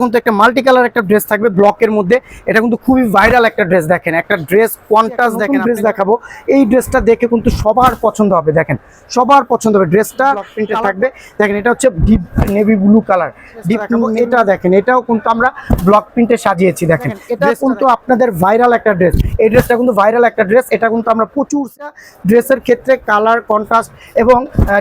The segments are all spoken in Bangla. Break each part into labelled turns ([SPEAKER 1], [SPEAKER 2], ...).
[SPEAKER 1] কিন্তু একটা মাল্টি কালার একটা ড্রেস থাকবে ব্লকের মধ্যে। এটা কিন্তু খুবই ভাইরাল একটা ড্রেস। দেখেন একটা ড্রেস কন্ট্রাস্ট দেখেন, ড্রেস দেখাবো। এই ড্রেসটা দেখে কিন্তু সবার পছন্দ হবে। দেখেন সবার পছন্দ হবে। ড্রেসটা ব্লক প্রিন্টে থাকবে। দেখেন এটা হচ্ছে deep navy blue colour. Deep এটা দেখেন, এটাও কিন্তু আমরা ব্লক প্রিন্টে সাজিয়েছি। দেখেন এটা কিন্তু আপনাদের ভাইরাল একটা ড্রেস। এই ড্রেসটা কিন্তু ভাইরাল একটা ড্রেস। এটা কিন্তু আমরা প্রচুর ড্রেসের ক্ষেত্রে কালার কন্ট্রাস্ট এবং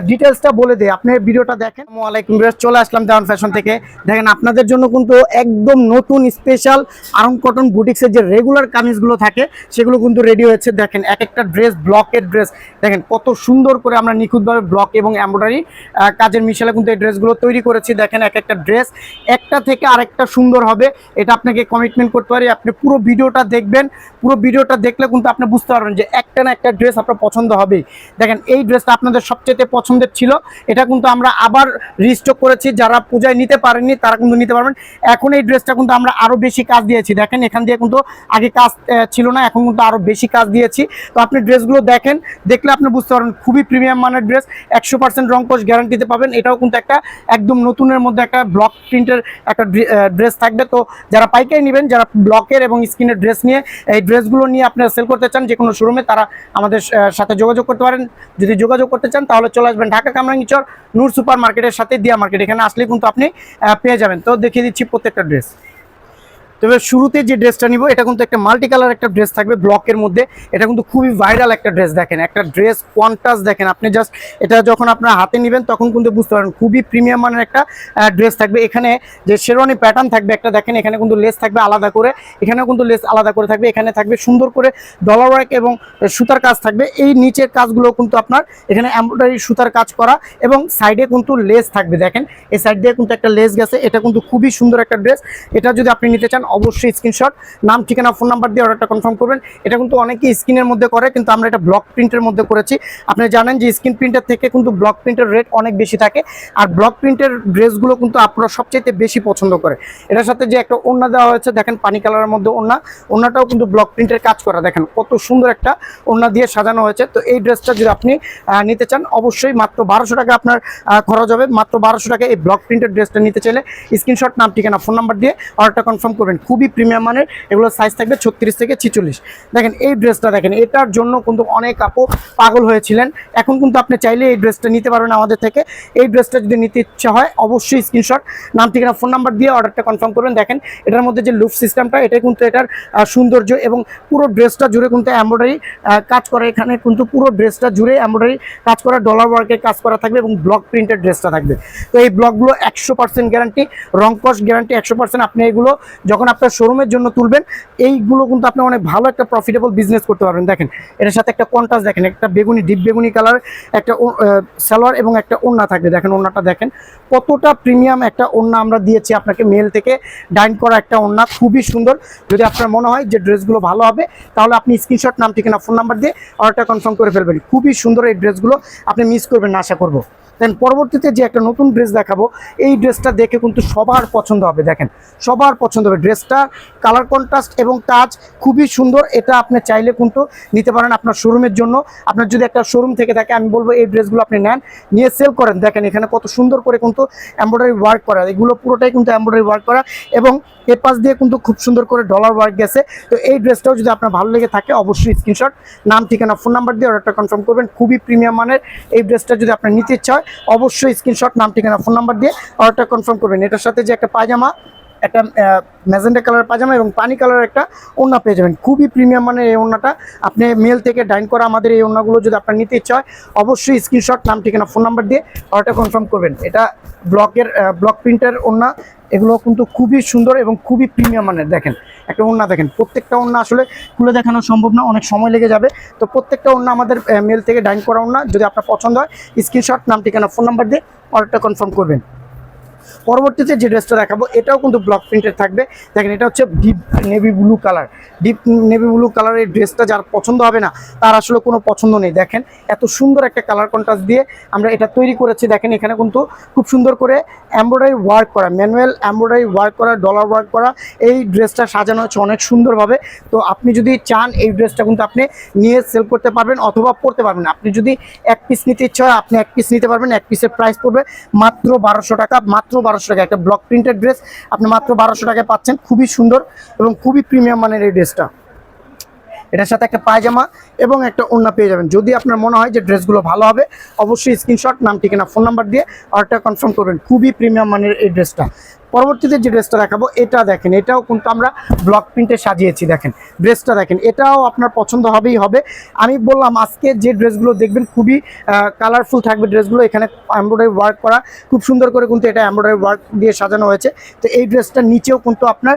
[SPEAKER 1] ডিটেলসটা বলে দিই। আপনি ভিডিওটা দেখেন। আসসালামু আলাইকুম, চলে আসলাম দেওয়ান ফ্যাশন থেকে। দেখেন আপনাদের জন্য কিন্তু একদম নতুন স্পেশাল আরং কটন বুটিক্সের যে রেগুলার কামিজগুলো থাকে সেগুলো কিন্তু রেডি হয়েছে। দেখেন এক একটা ড্রেস ব্লকের ড্রেস। দেখেন কত সুন্দর করে আমরা নিখুঁতভাবে ব্লক এবং এমব্রয়ডারি কাজের মিশেলে কিন্তু এই ড্রেসগুলো তৈরি করেছি। দেখেন এক একটা ড্রেস একটা থেকে আরেকটা সুন্দর হবে, এটা আপনাকে কমিটমেন্ট করতে পারি। আপনি পুরো ভিডিওটা দেখবেন, পুরো ভিডিওটা দেখলে কিন্তু আপনি বুঝতে পারবেন যে একটা না একটা ড্রেস আপনার পছন্দ হবেই। দেখেন এই ড্রেসটা আপনাদের সবচেয়ে পছন্দের ছিল, এটা কিন্তু আমরা আবার রিস্টক করেছি। যারা পূজায় নিতে পারেননি তারা কিন্তু নিতে পারবেন। এখন এই ড্রেসটা কিন্তু আমরা আরো বেশি কাজ দিয়েছি। দেখেন এখান দিয়ে কিন্তু আগে কাজ ছিল না, এখন কিন্তু আরো বেশি কাজ দিয়েছি। তো আপনি ড্রেসগুলো দেখেন, দেখলে আপনি বুঝতে পারবেন খুবই প্রিমিয়াম মানের ড্রেস। 100% রং কস গ্যারান্টিতে পাবেন। এটাও কিন্তু একটা একদম নতুনের মধ্যে একটা ব্লক প্রিন্টের একটা ড্রেস থাকবে। তো যারা পাইকারি নেবেন, যারা ব্লকের এবং স্কিনের ড্রেস নিয়ে এই ড্রেসগুলো নিয়ে আপনারা সেল করতে চান যে কোনো শোরুমে, তারা আমাদের সাথে যোগাযোগ করতে পারেন। যদি যোগাযোগ করতে চান তাহলে চলে আসবেন ঢাকা কামরাঙ্গীরচর নূর সুপার মার্কেটের সাথে দিয়া মার্কেট। এখানে আসলে কিন্তু আপনি পেয়ে যাবেন। তো দেখিয়ে দিচ্ছি প্রত্যেকটা ড্রেস। তবে শুরুতে যে ড্রেসটা নিব এটা কিন্তু একটা মাল্টি কালার একটা ড্রেস থাকবে ব্লকের মধ্যে। এটা কিন্তু খুবই ভাইরাল একটা ড্রেস। দেখেন একটা ড্রেস কন্ট্রাস্ট দেখেন। আপনি জাস্ট এটা যখন আপনার হাতে নেবেন তখন কিন্তু বুঝতে পারবেন খুবই প্রিমিয়াম মানের একটা ড্রেস থাকবে। এখানে যে শেরওয়ানি প্যাটার্ন থাকবে একটা, দেখেন এখানে কিন্তু লেস থাকবে আলাদা করে, এখানেও কিন্তু লেস আলাদা করে থাকবে। এখানে থাকবে সুন্দর করে ডলার ওয়ার্ক এবং সুতার কাজ থাকবে। এই নিচের কাজগুলো কিন্তু আপনার এখানে এমব্রয়ডারি সুতার কাজ করা এবং সাইডে কিন্তু লেস থাকবে। দেখেন এই সাইড দিয়ে কিন্তু একটা লেস গেছে। এটা কিন্তু খুবই সুন্দর একটা ড্রেস। এটা যদি আপনি নিতে চান অবশ্যই স্ক্রিনশট, নাম, ঠিকানা, ফোন নাম্বার দিয়ে অর্ডারটা কনফার্ম করবেন। এটা কিন্তু অনেকেই স্ক্রিনের মধ্যে করে, কিন্তু আমরা এটা ব্লক প্রিন্টের মধ্যে করেছি। আপনি জানেন যে স্ক্রিন প্রিন্টের থেকে কিন্তু ব্লক প্রিন্টের রেট অনেক বেশি থাকে, আর ব্লক প্রিন্টের ড্রেসগুলো কিন্তু আপনারা সবচেয়ে বেশি পছন্দ করে। এটার সাথে যে একটা ওড়না দেওয়া হয়েছে, দেখেন পানি কালারের মধ্যে ওড়নাটাও কিন্তু ব্লক প্রিন্টের কাজ করা। দেখেন কত সুন্দর একটা ওড়না দিয়ে সাজানো হয়েছে। তো এই ড্রেসটা যদি আপনি নিতে চান অবশ্যই মাত্র 1200 টাকা আপনার খরচ হবে। মাত্র 1200 টাকা এই ব্লক প্রিন্টের ড্রেসটা নিতে চাইলে স্ক্রিনশট, নাম, ঠিকানা, ফোন নাম্বার দিয়ে অর্ডারটা কনফার্ম করবেন। খুবই প্রিমিয়াম মানের, এগুলো সাইজ থাকবে 36 থেকে 46। দেখেন এই ড্রেসটা দেখেন, এটার জন্য কিন্তু অনেক আপু পাগল হয়েছিলেন। এখন কিন্তু আপনি চাইলে এই ড্রেসটা নিতে পারবেন আমাদের থেকে। এই ড্রেসটা যদি নিতে ইচ্ছা হয় অবশ্যই স্ক্রিনশট, নাম, ঠিকানা, ফোন নাম্বার দিয়ে অর্ডারটা কনফার্ম করবেন। দেখেন এটার মধ্যে যে লুপ সিস্টেমটা, এটা কিন্তু এটার সৌন্দর্য এবং পুরো ড্রেসটা জুড়ে কিন্তু এমব্রয়ডারি কাজ করা। এখানে কিন্তু পুরো ড্রেসটা জুড়ে এমব্রয়ডারি কাজ করা, ডলার ওয়ার্কের কাজ করা থাকবে এবং ব্লক প্রিন্টের ড্রেসটা থাকবে। তো এই ব্লকগুলো 100% গ্যারান্টি, রং কস্ট গ্যারান্টি 100%। আপনি এগুলো যখন আপনার শোরুমের জন্য তুলবেন, এইগুলো কিন্তু আপনি অনেক ভালো একটা প্রফিটেবল বিজনেস করতে পারবেন। দেখেন এটার সাথে একটা কন্ট্রাস্ট দেখেন, একটা বেগুনি, ডিপ বেগুনি কালার একটা সালোয়ার এবং একটা ওড়না থাকবে। দেখেন ওড়নাটা দেখেন কতটা প্রিমিয়াম একটা ওড়না আমরা দিয়েছি আপনাকে, মেল থেকে ডাইন করা একটা ওড়না, খুবই সুন্দর। যদি আপনার মনে হয় যে ড্রেসগুলো ভালো হবে তাহলে আপনি স্ক্রিনশট, নাম, ঠিকানা, ফোন নাম্বার দিয়ে অর্ডারটা কনফার্ম করে ফেলবেন। খুবই সুন্দর এই ড্রেসগুলো, আপনি মিস করবেন না আশা করবো। দেন পরবর্তীতে যে একটা নতুন ড্রেস দেখাবো, এই ড্রেসটা দেখে কিন্তু সবার পছন্দ হবে। দেখেন সবার পছন্দ হবে। ড্রেসটা কালার কন্ট্রাস্ট এবং কাজ খুবই সুন্দর। এটা আপনি চাইলে কিন্তু নিতে পারেন আপনার শোরুমের জন্য। আপনার যদি একটা শোরুম থেকে থাকে আমি বলবো এই ড্রেসগুলো আপনি নেন, নিয়ে সেল করেন। দেখেন এখানে কত সুন্দর করে কিন্তু এমব্রয়ডারি ওয়ার্ক করা, এগুলো পুরোটাই কিন্তু এমব্রয়ডারি ওয়ার্ক করা এবং এর পাশ দিয়ে কিন্তু খুব সুন্দর করে ডলার ওয়ার্ক গেছে। তো এই ড্রেসটাও যদি আপনার ভালো লেগে থাকে অবশ্যই স্ক্রিনশট, নাম, ঠিকানা, ফোন নাম্বার দিয়ে অর্ডারটা কনফার্ম করবেন। খুবই প্রিমিয়াম মানের এই ড্রেসটা যদি আপনার নিতে ইচ্ছা হয় অবশ্যই স্ক্রিনশট, নাম, ঠিকানা, ফোন নাম্বার দিয়ে অর্ডারটা কনফার্ম করবেন। এটার সাথে যে একটা পায়জামা, একটা ম্যাজেন্টা কালার পায়জামা এবং পানি কালার একটা ওড়না পেয়ে যাবেন। খুবই প্রিমিয়াম মানের এই ওড়নাটা, আপনি মেল থেকে ডাইন করা আমাদের এই ওড়নাগুলো যদি আপনার নিতে ইচ্ছা হয় অবশ্যই স্ক্রিনশট, নাম, ঠিকানা, ফোন নাম্বার দিয়ে অর্ডারটা কনফার্ম করবেন। এটা ব্লক প্রিন্টের ওড়না, এগুলো কিন্তু খুবই সুন্দর এবং খুবই প্রিমিয়াম মানের। দেখেন একটা ওড়না দেখেন, প্রত্যেকটা ওড়না আসলে খুলে দেখানো সম্ভব না, অনেক সময় লেগে যাবে। তো প্রত্যেকটা ওড়না আমাদের মেল থেকে ডাইন করা ওড়না। যদি আপনার পছন্দ হয় স্ক্রিনশট, নাম, ঠিকানা, ফোন নাম্বার দিয়ে অর্ডারটা কনফার্ম করবেন। পরবর্তীতে যে ড্রেসটা দেখাবো এটাও কিন্তু ব্লক প্রিন্টের থাকবে। দেখেন এটা হচ্ছে deep navy blue colour. Deep navy blue কালারের ড্রেসটা যার পছন্দ হবে না তার আসলে কোনো পছন্দ নেই। দেখেন এত সুন্দর একটা কালার কন্ট্রাস্ট দিয়ে আমরা এটা তৈরি করেছি। দেখেন এখানে কিন্তু খুব সুন্দর করে এমব্রয়ডারি ওয়ার্ক করা, ম্যানুয়াল এমব্রয়ডারি ওয়ার্ক করা, ডলার ওয়ার্ক করা। এই ড্রেসটা সাজানো হচ্ছে অনেক সুন্দরভাবে। তো আপনি যদি চান এই ড্রেসটা কিন্তু আপনি নিয়ে সেল করতে পারবেন অথবা পরতে পারবেন। আপনি যদি এক পিস নিতে ইচ্ছা হয় আপনি এক পিস নিতে পারবেন। এক পিসের প্রাইস পড়বে মাত্র 1200 টাকা, মাত্র 1200 টাকা। একটা ব্লক প্রিন্টেড ড্রেস আপনি মাত্র 1200 টাকায় পাচ্ছেন, খুবই সুন্দর এবং খুবই প্রিমিয়াম মানের এই ড্রেসটা। এটার সাথে একটা পায়জামা এবং একটা ওড়না পেয়ে যাবেন। যদি আপনার মনে হয় যে ড্রেসগুলো ভালো হবে, অবশ্যই স্ক্রিনশট, নাম, ঠিকানা, ফোন নাম্বার দিয়ে অর্ডারটা কনফার্ম করবেন। খুবই প্রিমিয়াম মানের এই ড্রেসটা। পরবর্তীতে যে ড্রেসটা দেখাবো, এটা দেখেন, এটাও কিন্তু আমরা ব্লক প্রিন্টে সাজিয়েছি। দেখেন ড্রেসটা দেখেন, এটাও আপনার পছন্দ হবেই হবে। আমি বললাম আজকে যে ড্রেসগুলো দেখবেন খুবই কালারফুল থাকবে ড্রেসগুলো। এখানে এমব্রয়ডারি ওয়ার্ক করা, খুব সুন্দর করে কিন্তু এটা এমব্রয়ডারি ওয়ার্ক দিয়ে সাজানো হয়েছে। তো এই ড্রেসটার নিচেও কিন্তু আপনার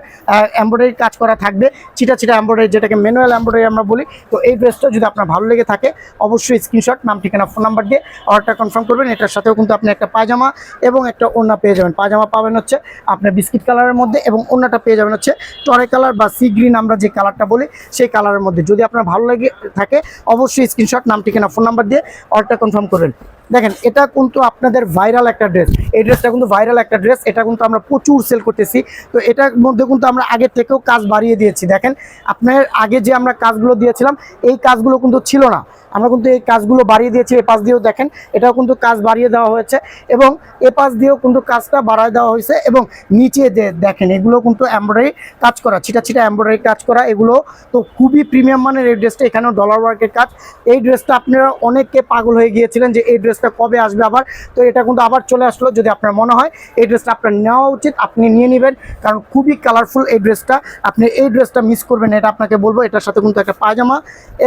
[SPEAKER 1] এমব্রয়ডারি কাজ করা থাকবে, চিটা চিটা এমব্রয়ডারি, যেটাকে ম্যানুয়াল এমব্রয়ডারি আমরা বলি। তো এই ড্রেসটা যদি আপনার ভালো লেগে থাকে, অবশ্যই স্ক্রিনশট, নাম, ঠিকানা, ফোন নাম্বার দিয়ে অর্ডারটা কনফার্ম করবেন। এটার সাথেও কিন্তু আপনি একটা পায়জামা এবং একটা ওড়না পেয়ে যাবেন। পায়জামা পাবেন হচ্ছে আপনার বিস্কিট কালারের মধ্যে এবং ওড়নাটা পেয়ে যাবেন হচ্ছে টরে কালার বা সি গ্রিন, আমরা যে কালারটা বলি সেই কালারের মধ্যে। যদি আপনার ভালো লেগে থাকে, অবশ্যই স্ক্রিনশট, নাম, ঠিকানা, ফোন নাম্বার দিয়ে অর্ডারটা কনফার্ম করবেন। দেখেন এটা কিন্তু আপনাদের ভাইরাল একটা ড্রেস। এই ড্রেসটা কিন্তু ভাইরাল একটা ড্রেস, এটা কিন্তু আমরা প্রচুর সেল করতেছি। তো এটার মধ্যে কিন্তু আমরা আগের থেকেও কাজ বাড়িয়ে দিয়েছি। দেখেন আপনার আগে যে আমরা কাজগুলো দিয়েছিলাম, এই কাজগুলো কিন্তু ছিল না, আমরা কিন্তু এই কাজগুলো বাড়িয়ে দিয়েছি। এ পাশ দিয়েও দেখেন, এটাও কিন্তু কাজ বাড়িয়ে দেওয়া হয়েছে এবং এ পাশ দিয়েও কিন্তু কাজটা বাড়ায় দেওয়া হয়েছে। এবং নিচে যে দেখেন, এগুলো কিন্তু এমব্রয়ডারি কাজ করা, ছিটা ছিটা এমব্রয়ডারি কাজ করা এগুলো। তো খুবই প্রিমিয়াম মানের এই ড্রেসটা। এখানেও ডলার ওয়ার্কের কাজ। এই ড্রেসটা আপনারা অনেকে পাগল হয়ে গিয়েছিলেন যে এই ড্রেসটা কবে আসবে আবার। তো এটা কিন্তু আবার চলে আসলো। যদি আপনার মনে হয় এই ড্রেসটা আপনার নেওয়া উচিত, আপনি নিয়ে নেবেন, কারণ খুবই কালারফুল এই ড্রেসটা। আপনি এই ড্রেসটা মিস করবেন, এটা আপনাকে বলবো। এটার সাথে কিন্তু একটা পায়জামা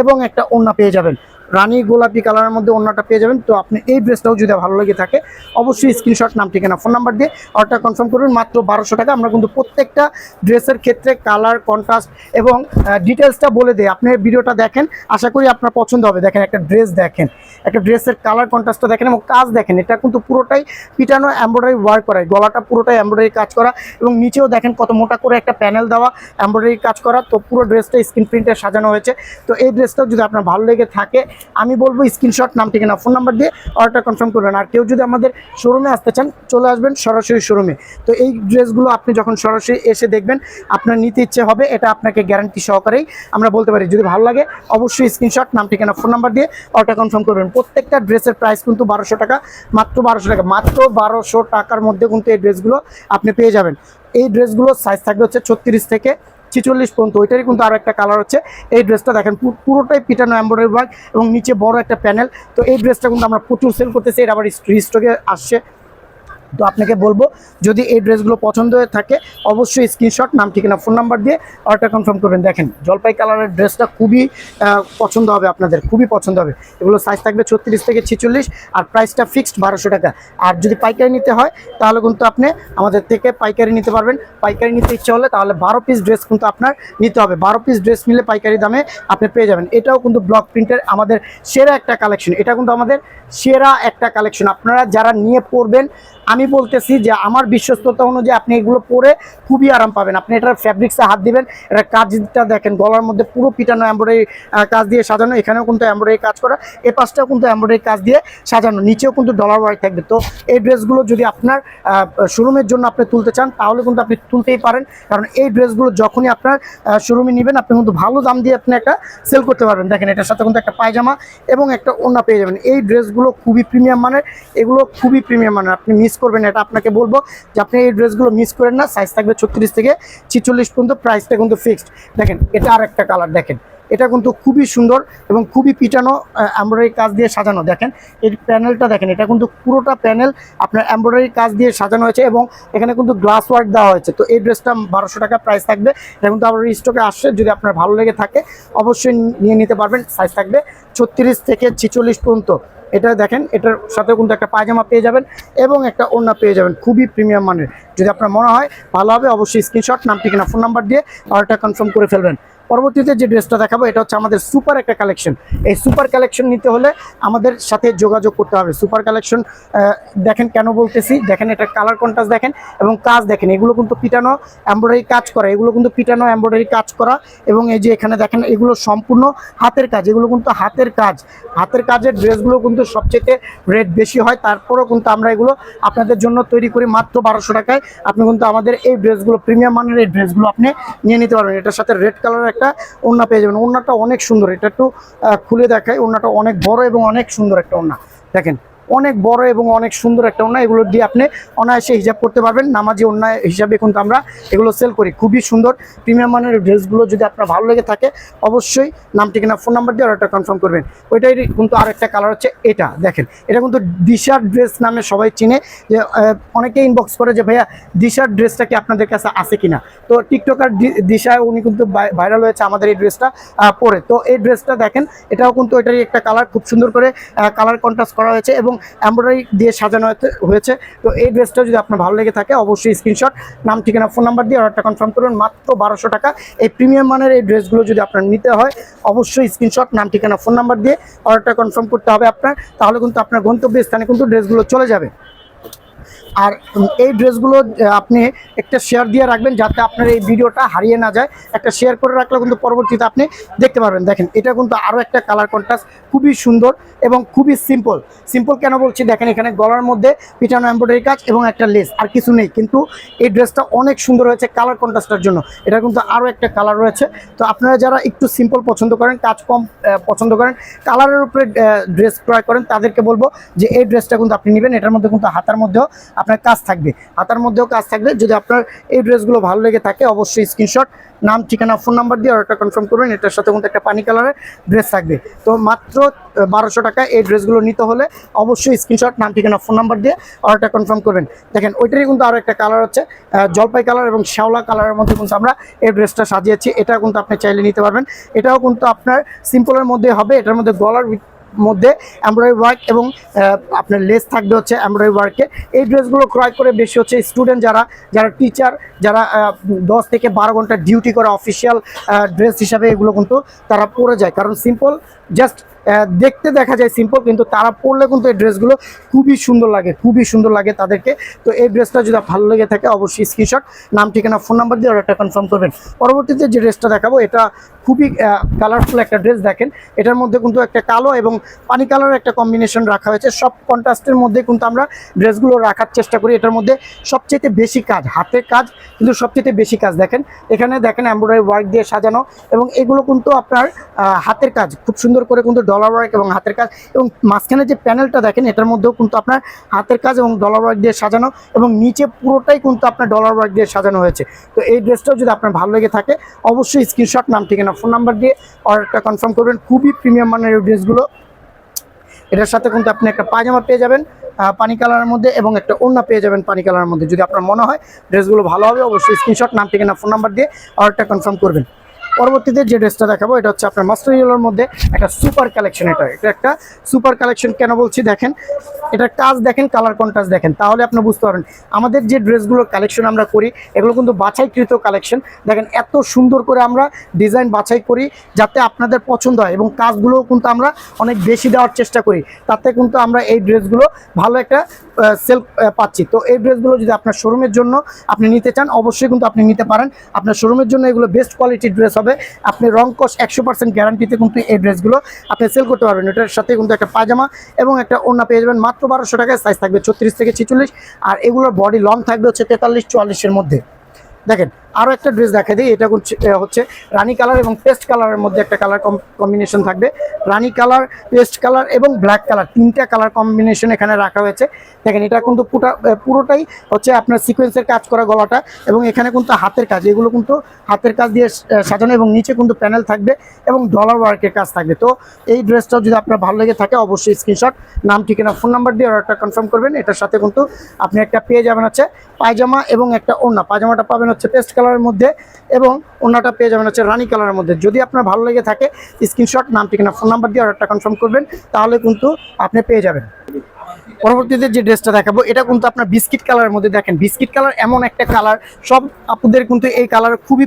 [SPEAKER 1] এবং একটা ওড়না পেয়ে যাবেন, রানী গোলাপি কালারের মধ্যে ওড়নাটা পেয়ে যাবেন। তো আপনি এই ড্রেসটাও যদি ভালো লেগে থাকে, অবশ্যই স্ক্রিনশট, নাম, ঠিকানা, ফোন নাম্বার দিয়ে অর্ডারটা কনফার্ম করবেন। মাত্র 1200 টাকা। আমরা কিন্তু প্রত্যেকটা ড্রেসের ক্ষেত্রে কালার, কন্ট্রাস্ট এবং ডিটেলসটা বলে দিই। আপনি ভিডিওটা দেখেন, আশা করি আপনার পছন্দ হবে। দেখেন একটা ড্রেস, দেখেন একটা ড্রেসের কালার, কন্ট্রাস্টটা দেখেন এবং কাজ দেখেন। এটা কিন্তু পুরোটাই পিটানো এমব্রয়ডারি ওয়ার্ক করা, গলাটা পুরোটাই এমব্রয়ডারি কাজ করা এবং নিচেও দেখেন কত মোটা করে একটা প্যানেল দেওয়া, এমব্রয়ডারি কাজ করা। তো পুরো ড্রেসটা স্ক্রিন প্রিন্টে সাজানো হয়েছে। তো এই ড্রেসটাও যদি আপনার ভালো লেগে থাকে, আমি বলবো স্ক্রিনশট, নাম, ঠিকানা, ফোন নাম্বার দিয়ে অর্ডারটা কনফার্ম করবেন। আর কেউ যদি আমাদের শোরুমে আসতে চান, চলে আসবেন সরাসরি শোরুমে। তো এই ড্রেসগুলো আপনি যখন সরাসরি এসে দেখবেন, আপনার নিতে ইচ্ছে হবে, এটা আপনাকে গ্যারান্টি সহকারেই আমরা বলতে পারি। যদি ভালো লাগে, অবশ্যই স্ক্রিনশট, নাম, ঠিকানা, ফোন নাম্বার দিয়ে অর্ডার কনফার্ম করবেন। প্রত্যেকটা ড্রেসের প্রাইস কিন্তু 1200 টাকা, মাত্র 1200 টাকা। মাত্র 1200 টাকার মধ্যে কিন্তু এই ড্রেসগুলো আপনি পেয়ে যাবেন। এই ড্রেসগুলোর সাইজ থাকবে হচ্ছে 36 থেকে 46 পর্যন্ত। ওইটারই কিন্তু আরও একটা কালার হচ্ছে। এই ড্রেসটা দেখেন পুরোটাই পিটানো এমব্রয়ডারি ওয়ার্ক এবং নিচে বড় একটা প্যানেল। তো এই ড্রেসটা কিন্তু আমরা প্রচুর সেল করতেছি, এটা আবার স্টকে আসছে। তো আপনাকে বলবো, যদি এই ড্রেসগুলো পছন্দ হয়ে থাকে, অবশ্যই স্ক্রিনশট, নাম, ঠিকানা, ফোন নাম্বার দিয়ে অর্ডার কনফার্ম করবেন। দেখেন জলপাই কালারের ড্রেসটা খুবই পছন্দ হবে আপনাদের, খুবই পছন্দ হবে। এগুলো সাইজ থাকবে 36 থেকে 46 আর প্রাইসটা ফিক্সড 1200 টাকা। আর যদি পাইকারি নিতে হয়, তাহলে কিন্তু আপনি আমাদের থেকে পাইকারি নিতে পারবেন। পাইকারি নিতে ইচ্ছে হলে তাহলে 12 পিস ড্রেস কিন্তু আপনার নিতে হবে। 12 পিস ড্রেস নিলে পাইকারি দামে আপনি পেয়ে যাবেন। এটাও কিন্তু ব্লক প্রিন্টের আমাদের সেরা একটা কালেকশন। এটা কিন্তু আমাদের সেরা একটা কালেকশন। আপনারা যারা নিয়ে পরবেন, আমি বলতেছি যে আমার বিশ্বস্ততা অনুযায়ী আপনি এগুলো পরে খুবই আরাম পাবেন। আপনি এটার ফ্যাব্রিক্সে হাত দিবেন, এটা কাজটা দেখেন, গলার মধ্যে পুরো পিটানো এমব্রয়ডারি কাজ দিয়ে সাজানো। এখানেও কিন্তু এমব্রয়ডারি কাজ করা, এ পাশটাও কিন্তু এমব্রয়ডারি কাজ দিয়ে সাজানো, নিচেও কিন্তু ডলার ওয়ার্ক থাকবে। তো এই ড্রেসগুলো যদি আপনার শোরুমের জন্য আপনি তুলতে চান, তাহলে কিন্তু আপনি তুলতেই পারেন, কারণ এই ড্রেসগুলো যখনই আপনার শোরুমে নেবেন, আপনি কিন্তু ভালো দাম দিয়ে আপনি একটা সেল করতে পারবেন। দেখেন এটার সাথে কিন্তু একটা পায়জামা এবং একটা ওড়না পেয়ে যাবেন। এই ড্রেসগুলো খুবই প্রিমিয়াম মানের, এগুলো খুবই প্রিমিয়াম মানের, আপনি মিস করবেন। এটা আপনাকে বলবো যে আপনি এই ড্রেসগুলো মিস করেন না। সাইজ থাকবে 36 থেকে 46 পর্যন্ত, প্রাইসটা কিন্তু ফিক্সড। দেখেন এটা আর একটা কালার, দেখেন এটা কিন্তু খুবই সুন্দর এবং খুবই পিটানো এমব্রয়ডারি কাজ দিয়ে সাজানো। দেখেন এই প্যানেলটা দেখেন, এটা কিন্তু পুরোটা প্যানেল আপনার এমব্রয়ডারি কাজ দিয়ে সাজানো হয়েছে এবং এখানে কিন্তু গ্লাস ওয়ার্ক দেওয়া হয়েছে। তো এই ড্রেসটা 1200 টাকা প্রাইস থাকবে। এটা কিন্তু আবার স্টকে আসছে, যদি আপনার ভালো লেগে থাকে অবশ্যই নিয়ে নিতে পারবেন। সাইজ থাকবে 36 থেকে 46 পর্যন্ত। এটা দেখেন, এটার সাথে কিন্তু একটা পায়জামা পেয়ে যাবেন এবং একটা ওড়না পেয়ে যাবেন, খুবই প্রিমিয়াম মানের। যদি আপনার মনে হয় ভালো হবে, অবশ্যই স্ক্রিনশট, নাম, ঠিকানা, ফোন নাম্বার দিয়ে অর্ডারটা কনফার্ম করে ফেলবেন। পরবর্তীতে যে ড্রেসটা দেখাবো, এটা হচ্ছে আমাদের সুপার একটা কালেকশন। এই সুপার কালেকশন নিতে হলে আমাদের সাথে যোগাযোগ করতে হবে। সুপার কালেকশন দেখেন কেন বলতেছি, দেখেন এটা কালার কন্ট্রাস্ট দেখেন এবং কাজ দেখেন, এগুলো কিন্তু পিটানো এমব্রয়ডারি কাজ করা, এগুলো কিন্তু পিটানো এমব্রয়ডারি কাজ করা এবং এই যে এখানে দেখেন এগুলো সম্পূর্ণ হাতের কাজ। এগুলো কিন্তু হাতের কাজ, হাতের কাজের ড্রেসগুলো কিন্তু সবচেয়ে রেট বেশি হয়। তারপরেও কিন্তু আমরা এগুলো আপনাদের জন্য তৈরি করি মাত্র 1200 টাকায়। আপনি কিন্তু আমাদের এই ড্রেসগুলো, প্রিমিয়াম মানের এই ড্রেসগুলো আপনি নিয়ে নিতে পারবেন। এটার সাথে রেড কালারের একটা ওড়না পেয়ে যাবেন। ওড়নাটা অনেক সুন্দর, এটা একটু খুলে দেখায়। ওড়নাটা অনেক বড় এবং অনেক সুন্দর একটা ওড়না। দেখেন অনেক বড় এবং অনেক সুন্দর একটা ওড়না, এগুলো দিয়ে আপনি অনায়াসে হিজাব করতে পারবেন। নামাজি ওড়না হিসাবে কিন্তু আমরা এগুলো সেল করি। খুবই সুন্দর প্রিমিয়াম মানের ড্রেসগুলো যদি আপনার ভালো লেগে থাকে অবশ্যই নাম ঠিকানা ফোন নাম্বার দিয়ে অর্ডারটা কনফার্ম করবেন। ওইটাই কিন্তু আর একটা কালার হচ্ছে এটা, দেখেন এটা কিন্তু দিশার ড্রেস নামে সবাই চিনে, যে অনেকে ইনবক্স করে যে ভাইয়া দিশার ড্রেসটা কি আপনাদের কাছে আছে কিনা। তো টিকটকার দিশায় উনি কিন্তু ভাইরাল হয়েছে আমাদের এই ড্রেসটা পরে। তো এই ড্রেসটা দেখেন এটাও কিন্তু এটারই একটা কালার, খুব সুন্দর করে কালার কন্ট্রাস্ট করা হয়েছে এবং এমব্রয়ডারি দিয়ে সাজানো হয়েছে। তো এই ড্রেসটা যদি আপনার ভালো লেগে থাকে অবশ্যই স্ক্রিনশট নাম ঠিকানা ফোন নাম্বার দিয়ে অর্ডারটা কনফার্ম করুন। মাত্র 1200 টাকা। এই প্রিমিয়াম মানের এই ড্রেসগুলো যদি আপনার নিতে হয় অবশ্যই স্ক্রিনশট নাম ঠিকানা ফোন নাম্বার দিয়ে অর্ডারটা কনফার্ম করতে হবে আপনার, তাহলে কিন্তু আপনার গন্তব্যস্থানে কিন্তু ড্রেসগুলো চলে যাবে। আর এই ড্রেসগুলো আপনি একটা শেয়ার দিয়ে রাখবেন যাতে আপনার এই ভিডিওটা হারিয়ে না যায়। একটা শেয়ার করে রাখলে কিন্তু পরবর্তীতে আপনি দেখতে পারবেন। দেখেন এটা কিন্তু আরও একটা কালার কন্ট্রাস্ট, খুবই সুন্দর এবং খুবই সিম্পল। সিম্পল কেন বলছি, দেখেন এখানে গলার মধ্যে পিটানো এমব্রয়ডারি কাজ এবং একটা লেস, আর কিছু নেই, কিন্তু এই ড্রেসটা অনেক সুন্দর হয়েছে কালার কন্ট্রাস্টের জন্য। এটা কিন্তু আরও একটা কালার রয়েছে। তো আপনারা যারা একটু সিম্পল পছন্দ করেন, কাজ কম পছন্দ করেন, কালারের উপরে ড্রেস ক্রয় করেন, তাদেরকে বলবো যে এই ড্রেসটা কিন্তু আপনি নেবেন। এটার মধ্যে কিন্তু হাতার মধ্যেও আপনার কাজ থাকবে, হাতার মধ্যেও কাজ থাকবে। যদি আপনার এই ড্রেসগুলো ভালো লেগে থাকে অবশ্যই স্ক্রিনশট নাম ঠিকানা ফোন নাম্বার দিয়ে অর্ডারটা কনফার্ম করবেন। এটার সাথে কিন্তু একটা পানি কালারের ড্রেস থাকবে। তো মাত্র 1200 টাকা এই ড্রেসগুলো নিতে হলে অবশ্যই স্ক্রিনশট নাম ঠিকানা ফোন নাম্বার দিয়ে অর্ডারটা কনফার্ম করবেন। দেখেন ওইটারই কিন্তু আরও একটা কালার হচ্ছে জলপাই কালার এবং শ্যাওলা কালারের মধ্যে কিন্তু আমরা এই ড্রেসটা সাজিয়েছি। এটা কিন্তু আপনি চাইলে নিতে পারবেন। এটাও কিন্তু আপনার সিম্পলের মধ্যে হবে। এটার মধ্যে গলার মধ্যে এমব্রয়ডারি ওয়ার্ক এবং আপনার লেস থাকবে হচ্ছে এমব্রয়ডারি ওয়ার্কে। এই ড্রেসগুলো ক্রয় করে বেশি হচ্ছে স্টুডেন্ট, যারা টিচার, যারা 10 থেকে 12 ঘন্টা ডিউটি করে অফিসিয়াল ড্রেস হিসাবে এগুলো কিন্তু তারা পরে যায়। কারণ সিম্পল জাস্ট দেখতে দেখা যায় সিম্পল, কিন্তু তারা পরলে কিন্তু এই ড্রেসগুলো খুবই সুন্দর লাগে, খুবই সুন্দর লাগে তাদেরকে। তো এই ড্রেসটা যদি ভালো লেগে থাকে অবশ্যই স্ক্রিনশট নাম ঠিকানা ফোন নাম্বার দিয়ে অর্ডারটা কনফার্ম করবেন। পরবর্তীতে যে ড্রেসটা দেখাবো এটা খুবই কালারফুল একটা ড্রেস। দেখেন এটার মধ্যে কিন্তু একটা কালো এবং পানি কালারের একটা কম্বিনেশন রাখা হয়েছে। সব কন্ট্রাস্টের মধ্যে কিন্তু আমরা ড্রেসগুলো রাখার চেষ্টা করি। এটার মধ্যে সবচেয়ে বেশি কাজ, হাতের কাজ কিন্তু সবচেয়ে বেশি কাজ। দেখেন এখানে দেখেন এমব্রয়ডারি ওয়ার্ক দিয়ে সাজানো এবং এগুলো কিন্তু আপনার হাতের কাজ, খুব সুন্দর করে কিন্তু ডলার ওয়ার্ক এবং হাতের কাজ। এবং মাঝখানে যে প্যানেলটা দেখেন এটার মধ্যেও কিন্তু আপনার হাতের কাজ এবং ডলার ওয়ার্ক দিয়ে সাজানো এবং নিচে পুরোটাই কিন্তু আপনার ডলার ওয়ার্ক দিয়ে সাজানো হয়েছে। তো এই ড্রেসটাও যদি আপনার ভালো লেগে থাকে অবশ্যই স্ক্রিনশট নাম ঠিকানা ফোন নাম্বার দিয়ে অর্ডারটা কনফার্ম করবেন। খুবই প্রিমিয়াম মানের এই ড্রেসগুলো। এটার সাথে কিন্তু আপনি একটা পায়জামা পেয়ে যাবেন পানি কালারের মধ্যে এবং একটা ওড়না পেয়ে যাবেন পানি কালারের মধ্যে। যদি আপনার মনে হয় ড্রেসগুলো ভালো হবে অবশ্যই স্ক্রিনশট নাম ঠিকানা ফোন নাম্বার দিয়ে অর্ডারটা কনফার্ম করবেন। পরবর্তীতে যে ড্রেসটা দেখাবো এটা হচ্ছে আপনার মাস্টার ইয়েলোর মধ্যে একটা সুপার কালেকশন। এটা একটা সুপার কালেকশন কেন বলছি, দেখেন এটার কাজ দেখেন, কালার কন্ট্রাস্ট দেখেন, তাহলে আপনি বুঝতে পারবেন। আমাদের যে ড্রেসগুলোর কালেকশন আমরা করি এগুলো কিন্তু বাছাইকৃত কালেকশন। দেখেন এত সুন্দর করে আমরা ডিজাইন বাছাই করি যাতে আপনাদের পছন্দ হয় এবং কাজগুলোও কিন্তু আমরা অনেক বেশি দেওয়ার চেষ্টা করি, তাতে কিন্তু আমরা এই ড্রেসগুলো ভালো একটা সেল পাচ্ছি। তো এই ড্রেসগুলো যদি আপনার শোরুমের জন্য আপনি নিতে চান অবশ্যই কিন্তু আপনি নিতে পারেন। আপনার শোরুমের জন্য এগুলো বেস্ট কোয়ালিটির ড্রেস হবে। আপনি রং কস 100% গ্যারান্টিতে কিন্তু এই ড্রেসগুলো আপনি সেল করতে পারবেন। এটার সাথে কিন্তু একটা পায়জামা এবং একটা ওড়না পেয়ে যাবেন মাত্র 1200 টাকায়। সাইজ থাকবে 34 থেকে 46 আর এগুলোর বডি লং থাকবে হচ্ছে 43-44-এর মধ্যে। দেখেন আরও একটা ড্রেস দেখা দিই। এটা হচ্ছে রানি কালার এবং পেস্ট কালারের মধ্যে একটা কালার কম্বিনেশন থাকবে। রানি কালার, পেস্ট কালার এবং ব্ল্যাক কালার, তিনটা কালার কম্বিনেশন এখানে রাখা হয়েছে। দেখেন এটা কিন্তু পুরোটাই হচ্ছে আপনার সিকোয়েন্সের কাজ করা গলাটা এবং এখানে কিন্তু হাতের কাজ, এগুলো কিন্তু হাতের কাজ দিয়ে সাজানো এবং নিচে কিন্তু প্যানেল থাকবে এবং ডলার ওয়ার্কের কাজ থাকবে। তো এই ড্রেসটাও যদি আপনার ভালো লেগে থাকে অবশ্যই স্ক্রিনশট নাম ঠিকানা ফোন নাম্বার দিয়ে অর্ডারটা কনফার্ম করবেন। এটার সাথে কিন্তু আপনি একটা পেয়ে যাবেন হচ্ছে পায়জামা এবং একটা ওড়না। পায়জামাটা পাবেন হচ্ছে পেস্ট কালারের মধ্যে এবং ওড়নাটা পেয়ে যাবেন হচ্ছে রানি কালারের মধ্যে। যদি আপনার ভালো লেগে থাকে স্ক্রিনশট নাম ঠিকানা ফোন নাম্বার দিয়ে অর্ডারটা কনফার্ম করবেন, তাহলে কিন্তু আপনি পেয়ে যাবেন। পরবর্তীতে যে ড্রেসটা দেখাবো এটা কিন্তু আপনার বিস্কিট কালারের মধ্যে। দেখেন বিস্কিট কালার এমন একটা কালার, সব আপুদের কিন্তু এই কালার খুবই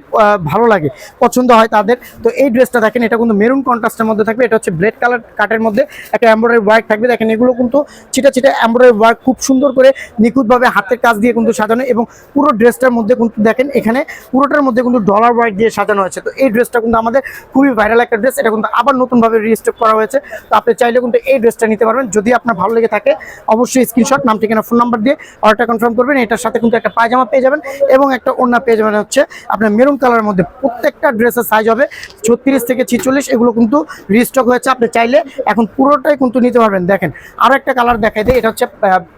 [SPEAKER 1] ভালো লাগে, পছন্দ হয় তাদের। তো এই ড্রেসটা দেখেন এটা কিন্তু মেরুন কন্ট্রাস্টের মধ্যে থাকবে। এটা হচ্ছে ব্লেড কালার কাটের মধ্যে একটা এমব্রয়ডারি ওয়ার্ক থাকবে। দেখেন এগুলো কিন্তু ছিটা ছিটা এমব্রয়ডারি ওয়ার্ক, খুব সুন্দর করে নিখুঁতভাবে হাতের কাজ দিয়ে কিন্তু সাজানো এবং পুরো ড্রেসটার মধ্যে কিন্তু দেখেন এখানে পুরোটার মধ্যে কিন্তু ডলার ওয়ার্ক দিয়ে সাজানো হয়েছে। তো এই ড্রেসটা কিন্তু আমাদের খুবই ভাইরাল একটা ড্রেস। এটা কিন্তু আবার নতুনভাবে রিস্টক করা হয়েছে। তো আপনি চাইলে কিন্তু এই ড্রেসটা নিতে পারবেন। যদি আপনার ভালো লেগে থাকে অবশ্যই স্ক্রিনশট, নাম, ঠিকানা, ফোন নাম্বার দিয়ে অর্ডারটা কনফার্ম করবেন। এটার সাথে কিন্তু একটা পায়জামা পেয়ে যাবেন এবং একটা ওড়না পেয়ে যাবেন হচ্ছে আপনার মেরুন কালারের মধ্যে। প্রত্যেকটা ড্রেসের সাইজ হবে 36 থেকে 46। এগুলো কিন্তু রিস্টক হয়েছে, আপনি চাইলে এখন পুরোটাই কিন্তু নিতে পারবেন। দেখেন আরও একটা কালার দেখাই দিই, এটা হচ্ছে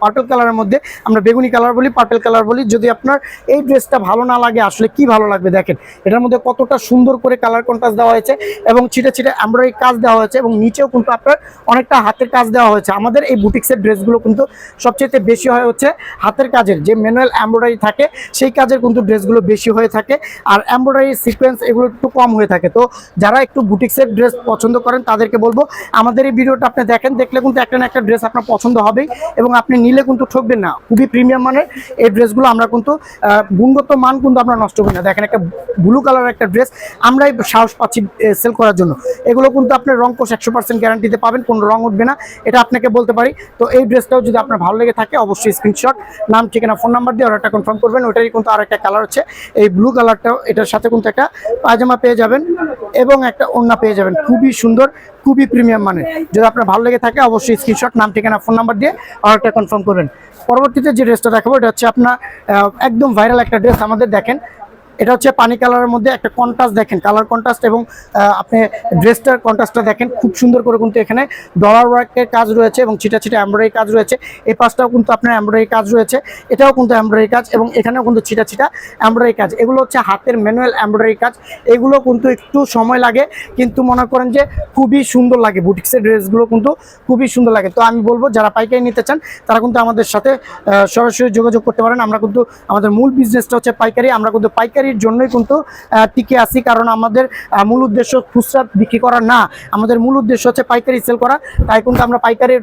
[SPEAKER 1] পার্পল কালারের মধ্যে, আমরা বেগুনি কালার বলি, পার্পল কালার বলি। যদি আপনার এই ড্রেসটা ভালো না লাগে আসলে কি ভালো লাগবে, দেখেন এটার মধ্যে কতটা সুন্দর করে কালার কন্ট্রাস্ট দেওয়া হয়েছে এবং ছিটে ছিটে এমব্রয়ডারি কাজ দেওয়া হয়েছে এবং নিচেও কিন্তু আপনার অনেকটা হাতের কাজ দেওয়া হয়েছে। আমাদের এই বুটিক্সের ড্রেসগুলো কিন্তু সবচেয়ে বেশি হয় হচ্ছে হাতের কাজের, যে ম্যানুয়াল এমব্রয়ডারি থাকে সেই কাজের কিন্তু ড্রেসগুলো বেশি হয়ে থাকে, আর এমব্রয়ডারি সিকোয়েন্স এগুলো একটু কম হয়ে থাকে। তো যারা একটু বুটিক্সের ড্রেস পছন্দ করেন তাদেরকে বলবো আমাদের এই ভিডিওটা আপনি দেখেন, দেখলে কিন্তু একটা না একটা ড্রেস আপনার পছন্দ হবেই এবং আপনি নিলে কিন্তু ঠকবেন না। খুবই প্রিমিয়াম মানের এই ড্রেসগুলো, আমরা কিন্তু গুণগত মান কিন্তু আমরা নষ্ট করি না। দেখেন একটা ব্লু কালার একটা ড্রেস আমরাই সাহস পাচ্ছি সেল করার জন্য। এগুলো কিন্তু আপনার রং কোষ 100% গ্যারান্টিতে পাবেন, কোনো রং উঠবে না, এটা আপনাকে বলতে পারি। তো এই ড্রেসটাও যদি আপনার ভালো লেগে থাকে অবশ্যই স্ক্রিনশট, নাম, ঠিকানা, ফোন নাম্বার দিয়ে অর্ডারটা কনফার্ম করবেন। ওটারই কিন্তু আর একটা কালার হচ্ছে এই ব্লু কালারটাও, এটার সাথে কিন্তু একটা পায়জামা পেয়ে যাবেন এবং একটা ওড়না পেয়ে যাবেন, খুবই সুন্দর, খুবই প্রিমিয়াম মানের। যদি আপনার ভালো লেগে থাকে অবশ্যই স্ক্রিনশট, নাম, ঠিকানা, ফোন নাম্বার দিয়ে অর্ডারটা কনফার্ম করবেন। পরবর্তীতে যে ড্রেসটা দেখাবো এটা হচ্ছে আপনার একদম ভাইরাল একটা ড্রেস আমাদের। দেখেন এটা হচ্ছে পানি কালারের মধ্যে একটা কন্ট্রাস্ট, দেখেন কালার কন্ট্রাস্ট এবং আপনি ড্রেসটার কন্ট্রাস্টটা দেখেন খুব সুন্দর করে কিন্তু এখানে ডলার ওয়ার্কের কাজ রয়েছে এবং ছিটা ছিটা এমব্রয়ডারি কাজ রয়েছে। এই পাশটাও কিন্তু আপনার এমব্রয়ডারি কাজ রয়েছে, এটাও কিন্তু এমব্রয়ডারি কাজ এবং এখানেও কিন্তু ছিটা ছিটা এমব্রয়ডারি কাজ। এগুলো হচ্ছে হাতের ম্যানুয়াল এমব্রয়ডারি কাজ, এগুলো কিন্তু একটু সময় লাগে কিন্তু মনে করেন যে খুবই সুন্দর লাগে। বুটিক্সের ড্রেসগুলো কিন্তু খুবই সুন্দর লাগে। তো আমি বলবো যারা পাইকারি নিতে চান তারা কিন্তু আমাদের সাথে সরাসরি যোগাযোগ করতে পারেন। আমরা কিন্তু আমাদের মূল বিজনেসটা হচ্ছে পাইকারি, আমরা কিন্তু পাইকারির জন্যই কিন্তু টিকে আসি, কারণ আমাদের মূল উদ্দেশ্য খুচরা বিক্রি করা না, আমাদের মূল উদ্দেশ্য হচ্ছে পাইকারি সেল করা। তাই কিন্তু আমরা পাইকারির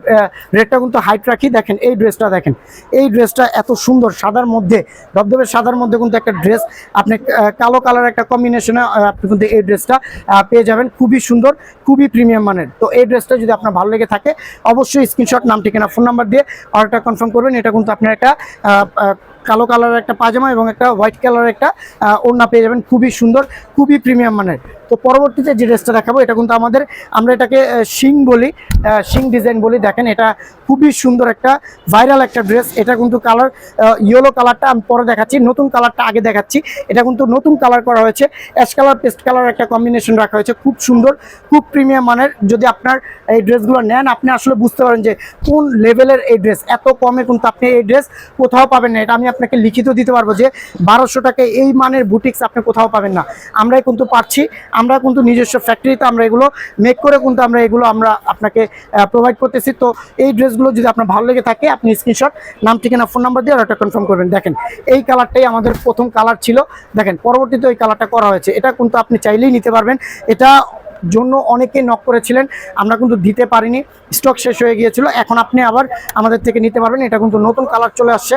[SPEAKER 1] রেটটা কিন্তু হাইট রাখি। দেখেন এই ড্রেসটা, দেখেন এই ড্রেসটা এত সুন্দর, সাদার মধ্যে, ধবধবে সাদার মধ্যে কিন্তু একটা ড্রেস আপনি কালো কালার একটা কম্বিনেশনে আপনি কিন্তু এই ড্রেসটা পেয়ে যাবেন, খুবই সুন্দর, খুবই প্রিমিয়াম মানের। তো এই ড্রেসটা যদি আপনার ভালো লেগে থাকে অবশ্যই স্ক্রিনশট, নাম, ঠিকানা, ফোন নাম্বার দিয়ে অর্ডারটা কনফার্ম করবেন। এটা কিন্তু আপনার একটা কালো কালারের একটা পায়জামা এবং একটা হোয়াইট কালারের একটা ওড়না পেয়ে যাবেন, খুবই সুন্দর, খুবই প্রিমিয়াম মানের। তো পরবর্তীতে যে ড্রেসটা দেখাবো এটা কিন্তু আমাদের, আমরা এটাকে শিং বলি, শিং ডিজাইন বলি। দেখেন এটা খুবই সুন্দর একটা ভাইরাল একটা ড্রেস। এটা কিন্তু কালার ইয়েলো কালারটা আমি পরে দেখাচ্ছি, নতুন কালারটা আগে দেখাচ্ছি। এটা কিন্তু নতুন কালার করা হয়েছে, অ্যাশ কালার পেস্ট কালার একটা কম্বিনেশন রাখা হয়েছে, খুব সুন্দর, খুব প্রিমিয়াম মানের। যদি আপনার এই ড্রেসগুলো নেন আপনি আসলে বুঝতে পারেন যে কোন লেভেলের এই ড্রেস। এত কমে কিন্তু আপনি এই ড্রেস কোথাও পাবেন না, এটা আমি আপনাকে লিখিত দিতে পারবো যে 1200 টাকায় এই মানের বুটিক্স আপনি কোথাও পাবেন না। আমরাই কিন্তু পাচ্ছি, আমরা কিন্তু নিজস্ব ফ্যাক্টরিতে আমরা এগুলো মেক করে কিন্তু আমরা এগুলো আমরা আপনাকে প্রোভাইড করতেছি। তো এই ড্রেসগুলো যদি আপনার ভালো লেগে থাকে আপনি স্ক্রিনশট, নাম, ঠিকানা, ফোন নাম্বার দিয়ে অর্ডারটা কনফার্ম করবেন। দেখেন এই কালারটাই আমাদের প্রথম কালার ছিল, দেখেন পরবর্তীতে ওই কালারটা করা হয়েছে। এটা কিন্তু আপনি চাইলেই নিতে পারবেন, এটা জন্য অনেকেই নক করেছিলেন, আমরা কিন্তু দিতে পারিনি, স্টক শেষ হয়ে গিয়েছিল। এখন আপনি আবার আমাদের থেকে নিতে পারবেন। এটা কিন্তু নতুন কালার চলে আসছে,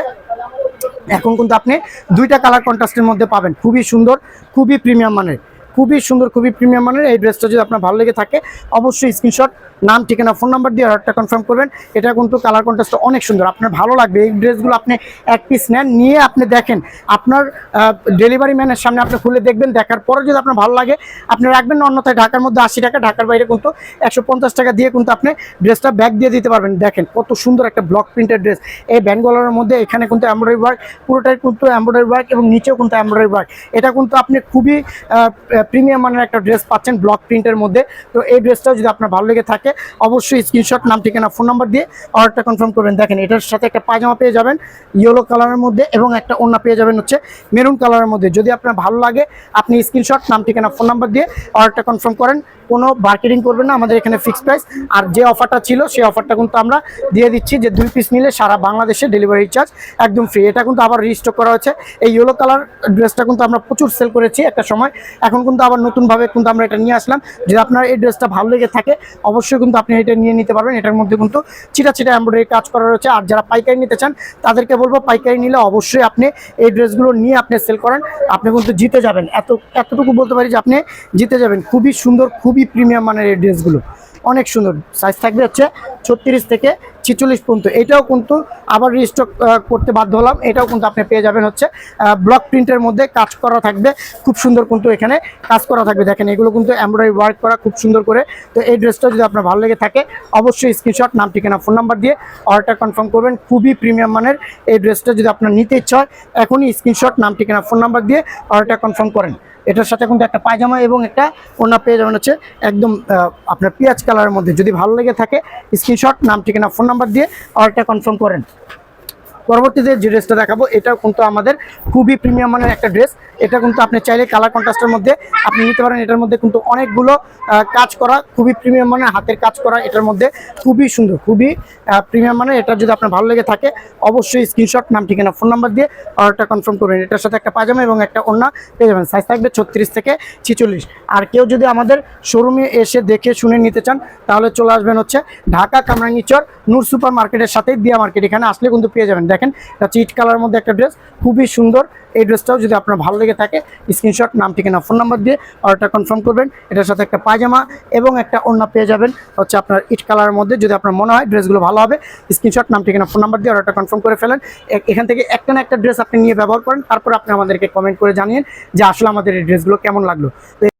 [SPEAKER 1] এখন কিন্তু আপনি দুইটা কালার কন্ট্রাস্টের মধ্যে পাবেন, খুবই সুন্দর, খুবই প্রিমিয়াম মানের, খুবই সুন্দর, খুবই প্রিমিয়াম মানের। এই ড্রেসটা যদি আপনার ভালো লেগে থাকে অবশ্যই স্ক্রিনশট, নাম, ঠিকানা, ফোন নাম্বার দিয়ে অর্ডারটা কনফার্ম করবেন। এটা কিন্তু কালার কন্ট্রাস্টটা অনেক সুন্দর, আপনার ভালো লাগবে। এই ড্রেসগুলো আপনি এক পিস নেন, নিয়ে আপনি দেখেন, আপনার ডেলিভারি ম্যানের সামনে আপনি খুলে দেখবেন, দেখার পরে যদি আপনার ভালো লাগে আপনি রাখবেন না। অন্যথায় ঢাকার মধ্যে 80 টাকা, ঢাকার বাইরে কিন্তু 150 টাকা দিয়ে কিন্তু আপনি ড্রেসটা ব্যাক দিয়ে দিতে পারবেন। দেখেন কত সুন্দর একটা ব্লক প্রিন্টের ড্রেস, এই ব্যান্ডগলারের মধ্যে এখানে কিন্তু এমব্রয়ডারি ওয়ার্ক, পুরোটাই কিন্তু এমব্রয়ডারি ওয়ার্ক এবং নিচেও কিন্তু এমব্রয়ডারি ওয়ার্ক। এটা কিন্তু আপনি খুবই প্রিমিয়াম মানের একটা ড্রেস পাচ্ছেন ব্লক প্রিন্টের মধ্যে। তো এই ড্রেসটাও যদি আপনার ভালো লেগে থাকে অবশ্যই স্ক্রিনশট, নাম, ঠিকানা, ফোন নাম্বার দিয়ে অর্ডারটা কনফার্ম করবেন। দেখেন এটার সাথে একটা পায়জামা পেয়ে যাবেন ইয়েলো কালারের মধ্যে এবং একটা ওড়না পেয়ে যাবেন হচ্ছে মেরুন কালারের মধ্যে। যদি আপনার ভালো লাগে আপনি স্ক্রিনশট, নাম, ঠিকানা, ফোন নাম্বার দিয়ে অর্ডারটা কনফার্ম করেন। কোনো মার্কেটিং করবেন না, আমাদের এখানে ফিক্সড প্রাইস। আর যে অফারটা ছিল সেই অফারটা কিন্তু আমরা দিয়ে দিচ্ছি যে 2 পিস নিলে সারা বাংলাদেশে ডেলিভারি চার্জ একদম ফ্রি। এটা কিন্তু আবার রিস্টক করা হয়েছে। এই ইয়েলো কালার ড্রেসটা কিন্তু আমরা প্রচুর সেল করেছি একটা সময়, এখন কিন্তু আবার নতুনভাবে কিন্তু আমরা এটা নিয়ে আসলাম। যদি আপনার এই ড্রেসটা ভালো লেগে থাকে অবশ্যই কিন্তু আপনি এটা নিয়ে নিতে পারবেন। এটার মধ্যে কিন্তু ছিটা ছিটা এমব্রয়ডারি কাজ করা রয়েছে। আর যারা পাইকারি নিতে চান তাদেরকে বলবো পাইকারি নিলে অবশ্যই আপনি এই ড্রেসগুলো নিয়ে আপনি সেল করেন, আপনি কিন্তু জিতে যাবেন। এতটুকু বলতে পারি যে আপনি জিতে যাবেন। খুবই সুন্দর, খুবই প্রিমিয়াম মানের এই ড্রেসগুলো, অনেক সুন্দর। সাইজ থাকবে হচ্ছে 36 থেকে 46 পর্যন্ত। এটাও কিন্তু আবার রিস্টক করতে বাধ্য হলাম। এটাও কিন্তু আপনি পেয়ে যাবেন হচ্ছে ব্লক প্রিন্টের মধ্যে কাজ করা থাকবে, খুব সুন্দর কিন্তু এখানে কাজ করা থাকবে। দেখেন এগুলো কিন্তু এমব্রয়ডারি ওয়ার্ক করা খুব সুন্দর করে। তো এই ড্রেসটা যদি আপনার ভালো লেগে থাকে অবশ্যই স্ক্রিনশট, নাম, ঠিকানা, ফোন নাম্বার দিয়ে অর্ডারটা কনফার্ম করবেন। খুবই প্রিমিয়াম মানের এই ড্রেসটা যদি আপনার নিতে ইচ্ছা হয় এখনই স্ক্রিনশট, নাম, ঠিকানা, ফোন নাম্বার দিয়ে অর্ডারটা কনফার্ম করেন। এটার সাথে কিন্তু একটা পায়জামা এবং একটা ওড়না পেয়ে যাবেন হচ্ছে একদম আপনার পেঁয়াজ কালারের মধ্যে। যদি ভালো লেগে থাকে স্ক্রিনশট, নাম, ঠিকানা, ফোন নাম্বার দিয়ে অর্ডারটা কনফার্ম করেন। পরবর্তীতে যে ড্রেসটা দেখাবো এটাও কিন্তু আমাদের খুবই প্রিমিয়াম মানের একটা ড্রেস। এটা কিন্তু আপনি চাইলে কালার কন্ট্রাস্টের মধ্যে আপনি নিতে পারেন। এটার মধ্যে কিন্তু অনেকগুলো কাজ করা, খুবই প্রিমিয়াম মানের হাতের কাজ করা। এটার মধ্যে খুবই সুন্দর, খুবই প্রিমিয়াম মানের। এটা যদি আপনার ভালো লেগে থাকে অবশ্যই স্ক্রিনশট, নাম, ঠিকানা, ফোন নাম্বার দিয়ে অর্ডারটা কনফার্ম করবেন। এটার সাথে একটা পায়জামা এবং একটা ওড়না পেয়ে যাবেন। সাইজ থাকবে 36 থেকে 46। আর কেউ যদি আমাদের শোরুমে এসে দেখে শুনে নিতে চান তাহলে চলে আসবেন হচ্ছে ঢাকা কামরাঙ্গীচর নূর সুপার মার্কেটের সাথে দিয়া মার্কেট। এখানে আসলে কিন্তু পেয়ে যাবেন। দেখেন এটা চিট কালারের মধ্যে একটা ড্রেস, খুবই সুন্দর। এই ড্রেসটাও যদি আপনার ভালো লেগে থাকে স্ক্রিনশট, নাম, ঠিকানা, ফোন নাম্বার দিয়ে অর্ডারটা কনফার্ম করবেন। এটার সাথে একটা পায়জামা এবং একটা ওড়না পেয়ে যাবেন হচ্ছে আপনার ইট কালারের মধ্যে। যদি আপনার মনে হয় ড্রেসগুলো ভালো হবে স্ক্রিনশট, নাম, ঠিকানা, ফোন নাম্বার দিয়ে অর্ডারটা কনফার্ম করে ফেলেন। এখান থেকে একটা না একটা ড্রেস আপনি নিয়ে ব্যবহার করেন, তারপর আপনি আমাদেরকে কমেন্ট করে জানিয়েন যে আসলে আমাদের এই ড্রেসগুলো কেমন লাগলো।